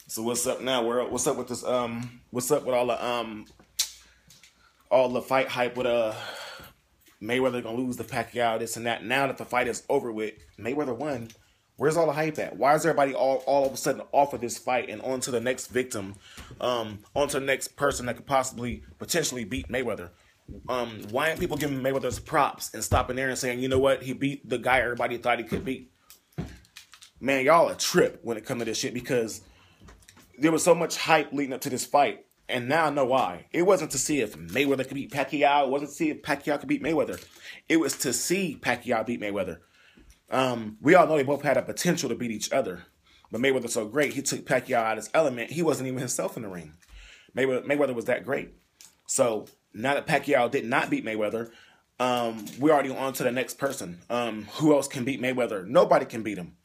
So what's up now, world? What's up with this? What's up with all the fight hype with Mayweather gonna lose the Pacquiao, this and that. Now that the fight is over with, Mayweather won. Where's all the hype at? Why is everybody all of a sudden off of this fight and on to the next victim, on to the next person that could possibly potentially beat Mayweather? Why aren't people giving Mayweather's props and stopping there and saying, you know what, he beat the guy everybody thought he could beat? Man, y'all a trip when it comes to this shit because there was so much hype leading up to this fight, and now I know why. It wasn't to see if Mayweather could beat Pacquiao. It wasn't to see if Pacquiao could beat Mayweather. It was to see Pacquiao beat Mayweather. We all know they both had a potential to beat each other, but Mayweather's so great, he took Pacquiao out of his element. He wasn't even himself in the ring. Mayweather was that great. So now that Pacquiao did not beat Mayweather, we're already on to the next person. Who else can beat Mayweather? Nobody can beat him.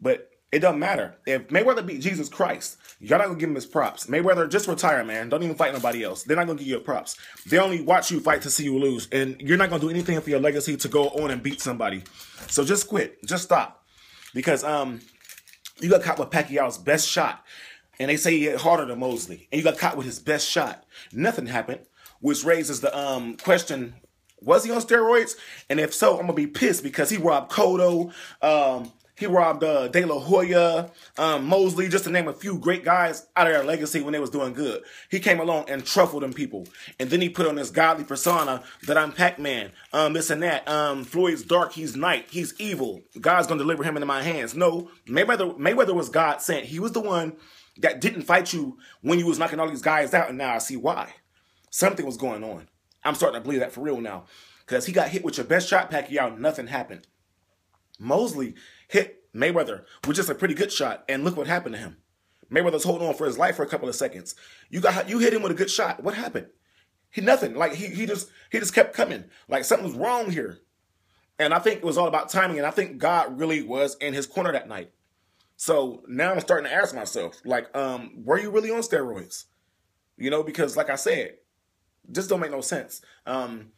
But it doesn't matter. If Mayweather beat Jesus Christ, y'all not gonna give him his props. Mayweather, just retire, man. Don't even fight nobody else. They're not gonna give you your props. They only watch you fight to see you lose, and you're not gonna do anything for your legacy to go on and beat somebody. So just quit. Just stop. Because you got caught with Pacquiao's best shot, and they say he hit harder than Mosley, and you got caught with his best shot. Nothing happened, which raises the question: was he on steroids? And if so, I'm gonna be pissed because he robbed Cotto. He robbed De La Hoya, Mosley, just to name a few great guys out of their legacy when they was doing good. He came along and truffled them people. And then he put on this godly persona that I'm Pac-Man, this and that. Floyd's dark, he's night, he's evil. God's going to deliver him into my hands. No, Mayweather was God sent. He was the one that didn't fight you when you was knocking all these guys out, and now I see why. Something was going on. I'm starting to believe that for real now. Because he got hit with your best shot, Pacquiao, nothing happened. Mosley hit Mayweather with just a pretty good shot, and look what happened to him. Mayweather's holding on for his life for a couple of seconds. You hit him with a good shot. What happened? Nothing. Like he just kept coming. Like something was wrong here. And I think it was all about timing, and I think God really was in his corner that night. So now I'm starting to ask myself, like, were you really on steroids? You know, because like I said, this don't make no sense. I'm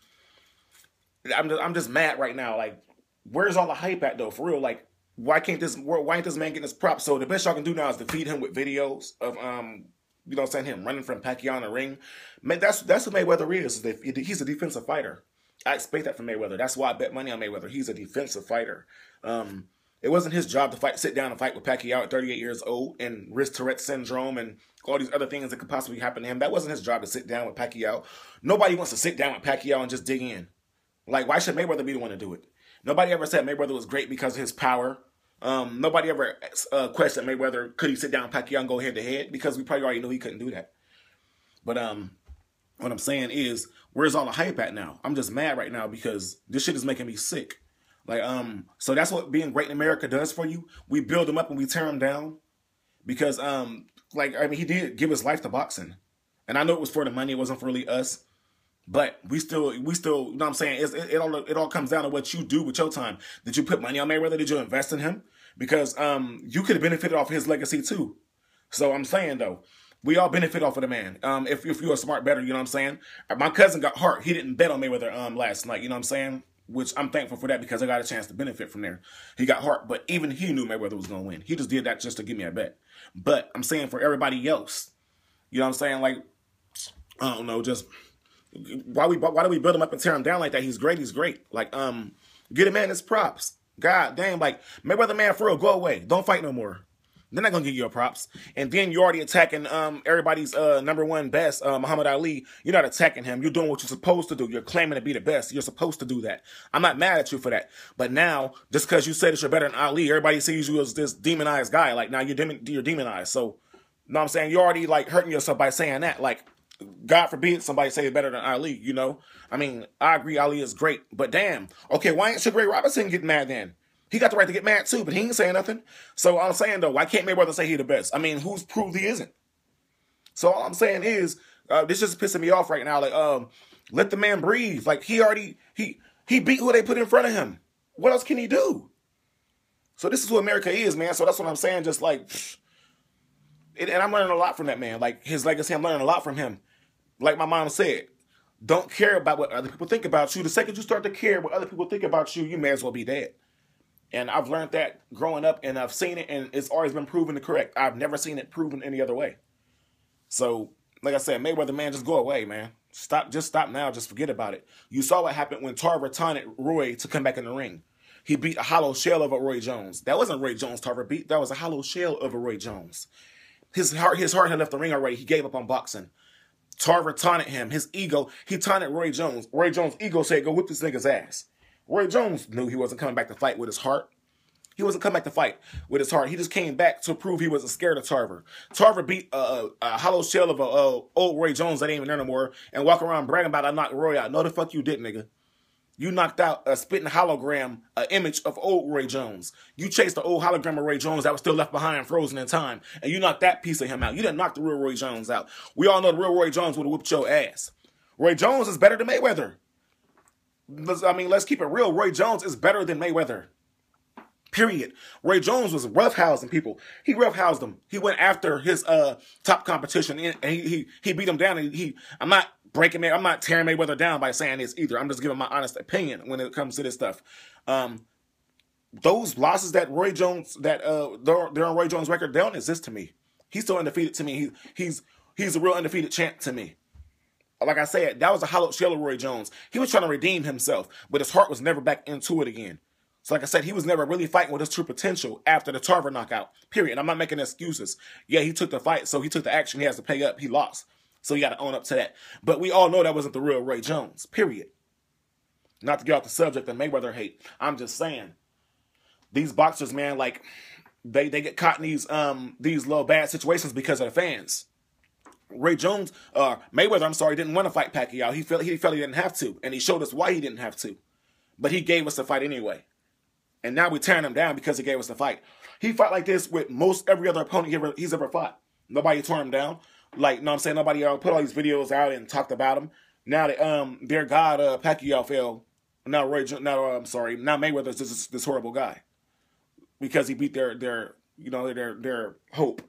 just mad right now. Like, where's all the hype at though? For real, like, why ain't this man getting his props? So the best y'all can do now is defeat him with videos of him running from Pacquiao in the ring. Man, that's what Mayweather is. He's a defensive fighter. I expect that from Mayweather. That's why I bet money on Mayweather. He's a defensive fighter. It wasn't his job to sit down and fight with Pacquiao at 38 years old and risk Tourette syndrome and all these other things that could possibly happen to him. That wasn't his job to sit down with Pacquiao. Nobody wants to sit down with Pacquiao and just dig in. Like, why should Mayweather be the one to do it? Nobody ever said Mayweather was great because of his power. Nobody ever questioned Mayweather, could he sit down with Pacquiao and go head to head? Because we probably already knew he couldn't do that. But what I'm saying is, where's all the hype at now? I'm just mad right now because this shit is making me sick. Like, so that's what being great in America does for you. We build him up and we tear him down. Because, he did give his life to boxing. And I know it was for the money. It wasn't for really us. But we still, you know what I'm saying? It all comes down to what you do with your time. Did you put money on Mayweather? Did you invest in him? Because you could have benefited off his legacy too. So I'm saying though, we all benefit off of the man. If you're a smart bettor, you know what I'm saying? My cousin got hurt. He didn't bet on Mayweather last night. You know what I'm saying? Which I'm thankful for that because I got a chance to benefit from there. He got hurt, but even he knew Mayweather was going to win. He just did that just to give me a bet. But I'm saying for everybody else, you know what I'm saying? Like, I don't know, just why do we build him up and tear him down like that? He's great. He's great. Like, get a man his props. God damn, like, Mayweather, man, for real, go away. Don't fight no more. They're not going to give you your props. And then you're already attacking everybody's number one best, Muhammad Ali. You're not attacking him. You're doing what you're supposed to do. You're claiming to be the best. You're supposed to do that. I'm not mad at you for that. But now, just because you said that you're better than Ali, everybody sees you as this demonized guy. Like, now you're demonized. So, you know what I'm saying? You're already, like, hurting yourself by saying that. Like, God forbid somebody say it better than Ali, you know? I mean, I agree Ali is great. But damn, okay, why ain't Sugar Ray Robinson getting mad then? He got the right to get mad too, but he ain't saying nothing. So I'm saying though, why can't Mayweather say he the best? I mean, who's proved he isn't? So all I'm saying is, this just pissing me off right now. Like, let the man breathe. Like he beat who they put in front of him. What else can he do? So this is who America is, man. So that's what I'm saying. Just like, and I'm learning a lot from that man. Like his legacy, I'm learning a lot from him. Like my mom said, don't care about what other people think about you. The second you start to care what other people think about you, you may as well be dead. And I've learned that growing up, and I've seen it, and it's always been proven correct. I've never seen it proven any other way. So, like I said, Mayweather, man, just go away, man. Just stop now. Just forget about it. You saw what happened when Tarver taunted Roy to come back in the ring. He beat a hollow shell of a Roy Jones. That wasn't Roy Jones Tarver beat. That was a hollow shell of a Roy Jones. His heart had left the ring already. He gave up on boxing. Tarver taunted him. His ego, he taunted Roy Jones. Roy Jones' ego said, go whip this nigga's ass. Roy Jones knew he wasn't coming back to fight with his heart. He wasn't coming back to fight with his heart. He just came back to prove he wasn't scared of Tarver. Tarver beat a hollow shell of a old Roy Jones that ain't even there no more and walk around bragging about I knocked Roy out. No, the fuck you didn't, nigga. You knocked out a spitting hologram, an image of old Roy Jones. You chased the old hologram of Roy Jones that was still left behind, frozen in time, and you knocked that piece of him out. You didn't knock the real Roy Jones out. We all know the real Roy Jones would have whooped your ass. Roy Jones is better than Mayweather. I mean, let's keep it real. Roy Jones is better than Mayweather. Period. Roy Jones was roughhousing people. He roughhoused them. He went after his top competition, and he beat him down. And I'm not tearing Mayweather down by saying this either. I'm just giving my honest opinion when it comes to this stuff. Those losses that Roy Jones they're on Roy Jones' record, they don't exist to me. He's still undefeated to me. He's a real undefeated champ to me. Like I said, that was a hollow shell of Roy Jones. He was trying to redeem himself, but his heart was never back into it again. So like I said, he was never really fighting with his true potential after the Tarver knockout, period. I'm not making excuses. Yeah, he took the fight, so he took the action. He has to pay up. He lost. So you got to own up to that. But we all know that wasn't the real Roy Jones, period. Not to get off the subject of Mayweather hate. I'm just saying, these boxers, man, like, they get caught in these little bad situations because of the fans. Mayweather, I'm sorry, didn't want to fight Pacquiao. He felt he didn't have to, and he showed us why he didn't have to. But he gave us the fight anyway. And now we're tearing him down because he gave us the fight. He fought like this with most every other opponent he's ever fought. Nobody tore him down. Like, you know what I'm saying? Nobody put all these videos out and talked about him. Now that their god Pacquiao fell. Now Mayweather's this horrible guy. Because he beat their hope.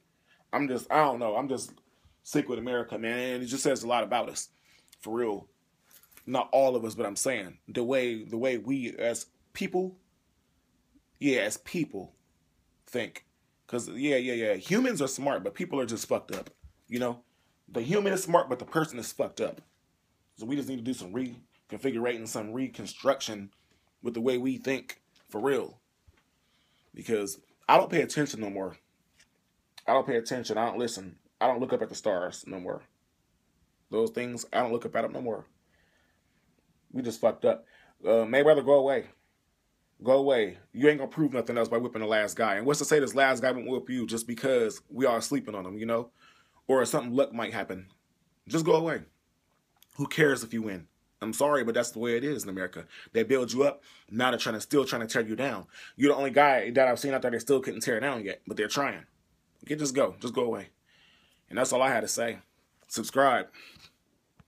I don't know. I'm just sick with America, man. And it just says a lot about us. For real. Not all of us, but I'm saying the way we as people think. Because, humans are smart, but people are just fucked up. You know? The human is smart, but the person is fucked up. So we just need to do some reconfiguring, some reconstruction with the way we think, for real. Because I don't pay attention no more. I don't pay attention. I don't listen. I don't look up at the stars no more. Those things, I don't look up at them no more. We just fucked up. Mayweather, go away. Go away. You ain't gonna prove nothing else by whipping the last guy. And what's to say this last guy won't whip you just because we are sleeping on him, you know? Or something luck might happen. Just go away. Who cares if you win? I'm sorry, but that's the way it is in America. They build you up. Now they're still trying to tear you down. You're the only guy that I've seen out there that still couldn't tear down yet. But they're trying. Just go. Just go away. And that's all I had to say. Subscribe.